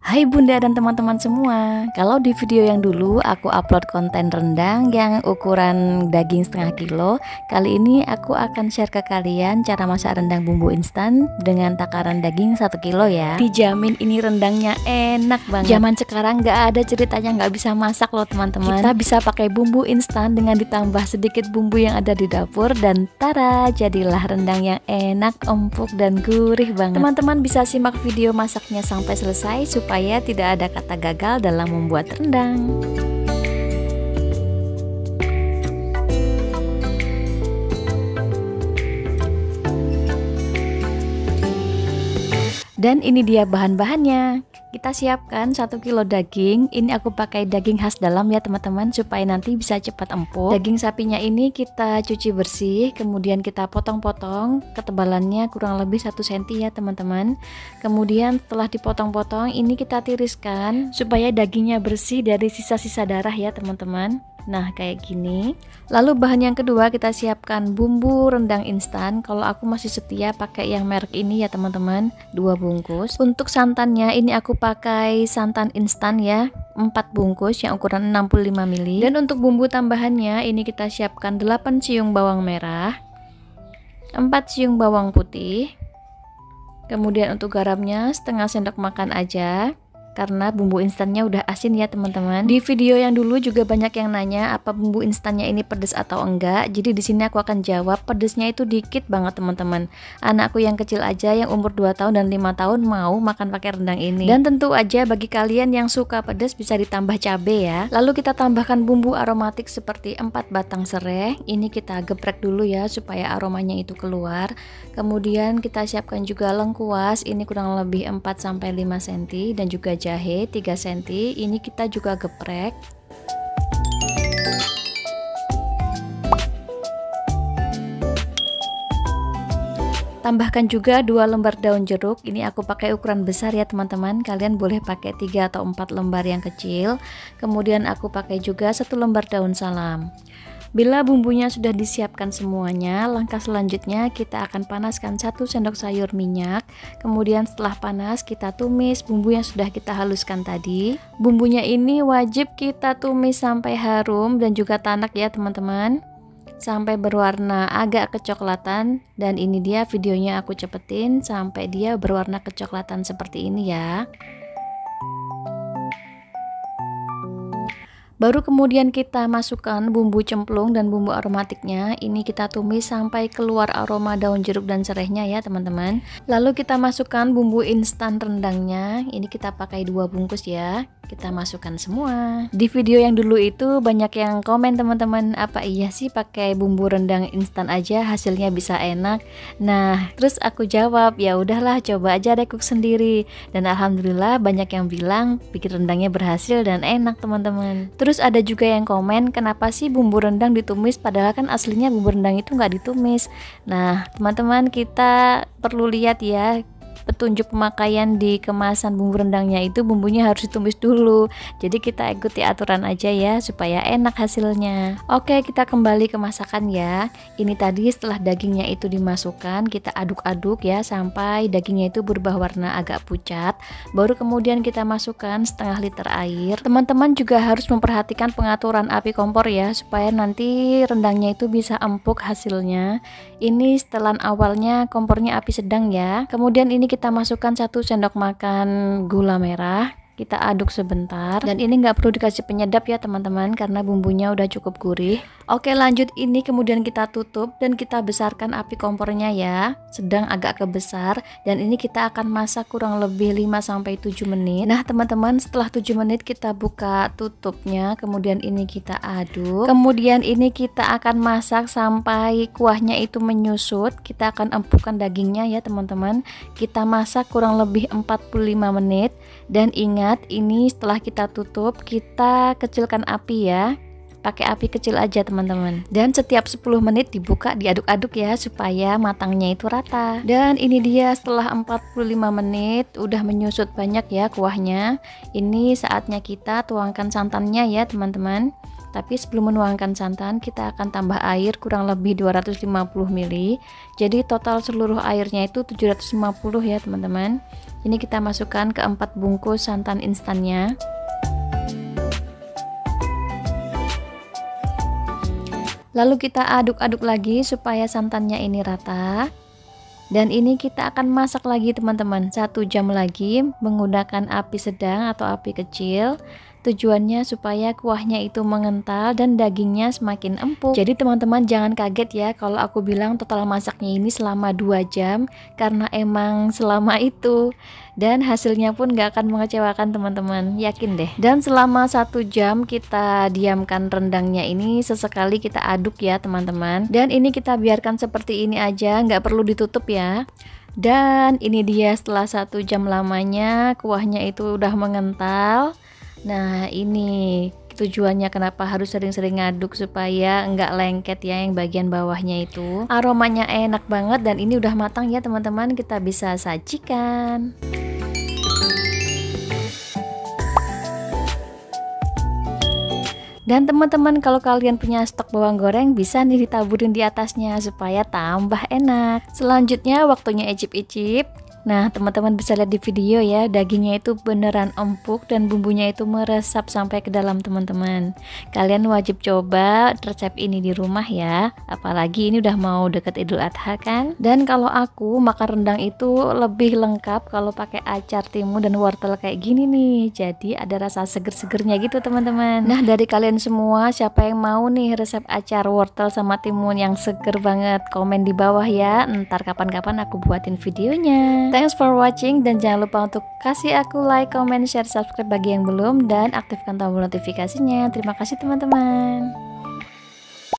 Hai Bunda dan teman-teman semua. Kalau di video yang dulu aku upload konten rendang yang ukuran daging setengah kilo, kali ini aku akan share ke kalian cara masak rendang bumbu instan dengan takaran daging 1 kilo ya. Dijamin ini rendangnya enak banget. Zaman sekarang nggak ada ceritanya nggak bisa masak loh teman-teman. Kita bisa pakai bumbu instan dengan ditambah sedikit bumbu yang ada di dapur dan tara, jadilah rendang yang enak, empuk dan gurih banget. Teman-teman bisa simak video masaknya sampai selesai supaya tidak ada kata gagal dalam membuat rendang. Dan ini dia bahan-bahannya. Kita siapkan 1 kilo daging. Ini aku pakai daging khas dalam ya teman-teman, supaya nanti bisa cepat empuk. Daging sapinya ini kita cuci bersih, kemudian kita potong-potong. Ketebalannya kurang lebih 1 cm ya teman-teman. Kemudian setelah dipotong-potong, ini kita tiriskan supaya dagingnya bersih dari sisa-sisa darah ya teman-teman. Nah kayak gini. Lalu bahan yang kedua kita siapkan bumbu rendang instan. Kalau aku masih setia pakai yang merek ini ya teman-teman, 2 bungkus. Untuk santannya ini aku pakai santan instan ya, 4 bungkus yang ukuran 65 ml. Dan untuk bumbu tambahannya ini kita siapkan 8 siung bawang merah, 4 siung bawang putih. Kemudian untuk garamnya setengah sendok makan aja, karena bumbu instannya udah asin ya teman-teman. Di video yang dulu juga banyak yang nanya apa bumbu instannya ini pedas atau enggak. Jadi di sini aku akan jawab pedesnya itu dikit banget teman-teman. Anakku yang kecil aja yang umur 2 tahun dan 5 tahun mau makan pakai rendang ini. Dan tentu aja bagi kalian yang suka pedas bisa ditambah cabai ya. Lalu kita tambahkan bumbu aromatik seperti 4 batang serai. Ini kita geprek dulu ya supaya aromanya itu keluar. Kemudian kita siapkan juga lengkuas, ini kurang lebih 4-5 cm, dan juga jahe 3 cm. Ini kita juga geprek. Tambahkan juga 2 lembar daun jeruk. Ini aku pakai ukuran besar ya teman-teman. Kalian boleh pakai 3 atau 4 lembar yang kecil. Kemudian aku pakai juga 1 lembar daun salam. Bila bumbunya sudah disiapkan semuanya, langkah selanjutnya kita akan panaskan 1 sendok sayur minyak. Kemudian setelah panas kita tumis bumbu yang sudah kita haluskan tadi. Bumbunya ini wajib kita tumis sampai harum dan juga tanak ya teman-teman, sampai berwarna agak kecoklatan. Dan ini dia videonya aku cepetin sampai dia berwarna kecoklatan seperti ini ya. Baru kemudian kita masukkan bumbu cemplung dan bumbu aromatiknya. Ini kita tumis sampai keluar aroma daun jeruk dan serainya ya teman-teman. Lalu kita masukkan bumbu instan rendangnya. Ini kita pakai 2 bungkus ya. Kita masukkan semua. Di video yang dulu itu banyak yang komen teman-teman, apa iya sih pakai bumbu rendang instan aja hasilnya bisa enak? Nah, terus aku jawab, ya udahlah coba aja deh cook sendiri. Dan alhamdulillah banyak yang bilang bikin rendangnya berhasil dan enak teman-teman. Terus ada juga yang komen, kenapa sih bumbu rendang ditumis padahal kan aslinya bumbu rendang itu nggak ditumis. Nah teman-teman, kita perlu lihat ya petunjuk pemakaian di kemasan bumbu rendangnya itu bumbunya harus ditumis dulu. Jadi kita ikuti aturan aja ya supaya enak hasilnya. Oke, kita kembali ke masakan ya. Ini tadi setelah dagingnya itu dimasukkan, kita aduk-aduk ya sampai dagingnya itu berubah warna agak pucat. Baru kemudian kita masukkan setengah liter air. Teman-teman juga harus memperhatikan pengaturan api kompor ya, supaya nanti rendangnya itu bisa empuk hasilnya. Ini setelan awalnya kompornya api sedang ya. Kemudian ini kita masukkan 1 sendok makan gula merah. Kita aduk sebentar, dan ini nggak perlu dikasih penyedap ya teman-teman karena bumbunya udah cukup gurih. Oke lanjut, ini kemudian kita tutup dan kita besarkan api kompornya ya, sedang agak kebesar. Dan ini kita akan masak kurang lebih 5-7 menit. Nah teman-teman, setelah 7 menit kita buka tutupnya, kemudian ini kita aduk. Kemudian ini kita akan masak sampai kuahnya itu menyusut. Kita akan empukkan dagingnya ya teman-teman. Kita masak kurang lebih 45 menit. Dan ingat, ini setelah kita tutup kita kecilkan api ya, pakai api kecil aja teman-teman. Dan setiap 10 menit dibuka, diaduk-aduk ya supaya matangnya itu rata. Dan ini dia setelah 45 menit udah menyusut banyak ya kuahnya. Ini saatnya kita tuangkan santannya ya teman-teman. Tapi sebelum menuangkan santan, kita akan tambah air kurang lebih 250 ml. Jadi total seluruh airnya itu 750 ya teman-teman. Ini kita masukkan ke 4 bungkus santan instannya. Lalu kita aduk-aduk lagi supaya santannya ini rata. Dan ini kita akan masak lagi teman-teman, 1 jam lagi menggunakan api sedang atau api kecil. Tujuannya supaya kuahnya itu mengental dan dagingnya semakin empuk. Jadi teman-teman jangan kaget ya kalau aku bilang total masaknya ini selama 2 jam, karena emang selama itu. Dan hasilnya pun gak akan mengecewakan teman-teman, yakin deh. Dan selama 1 jam kita diamkan rendangnya ini, sesekali kita aduk ya teman-teman. Dan ini kita biarkan seperti ini aja, nggak perlu ditutup ya. Dan ini dia setelah 1 jam lamanya kuahnya itu udah mengental. Nah ini tujuannya kenapa harus sering-sering ngaduk, supaya enggak lengket ya yang bagian bawahnya itu. Aromanya enak banget dan ini udah matang ya teman-teman, kita bisa sajikan. Dan teman-teman kalau kalian punya stok bawang goreng bisa nih ditaburin di atasnya supaya tambah enak. Selanjutnya waktunya icip-icip. Nah teman-teman bisa lihat di video ya, dagingnya itu beneran empuk dan bumbunya itu meresap sampai ke dalam teman-teman. Kalian wajib coba resep ini di rumah ya, apalagi ini udah mau deket Idul Adha kan. Dan kalau aku makan rendang itu lebih lengkap kalau pakai acar timun dan wortel kayak gini nih, jadi ada rasa seger-segernya gitu teman-teman. Nah dari kalian semua siapa yang mau nih resep acar wortel sama timun yang seger banget, komen di bawah ya, ntar kapan-kapan aku buatin videonya. Thanks for watching dan jangan lupa untuk kasih aku like, comment, share, subscribe bagi yang belum, dan aktifkan tombol notifikasinya. Terima kasih teman-teman.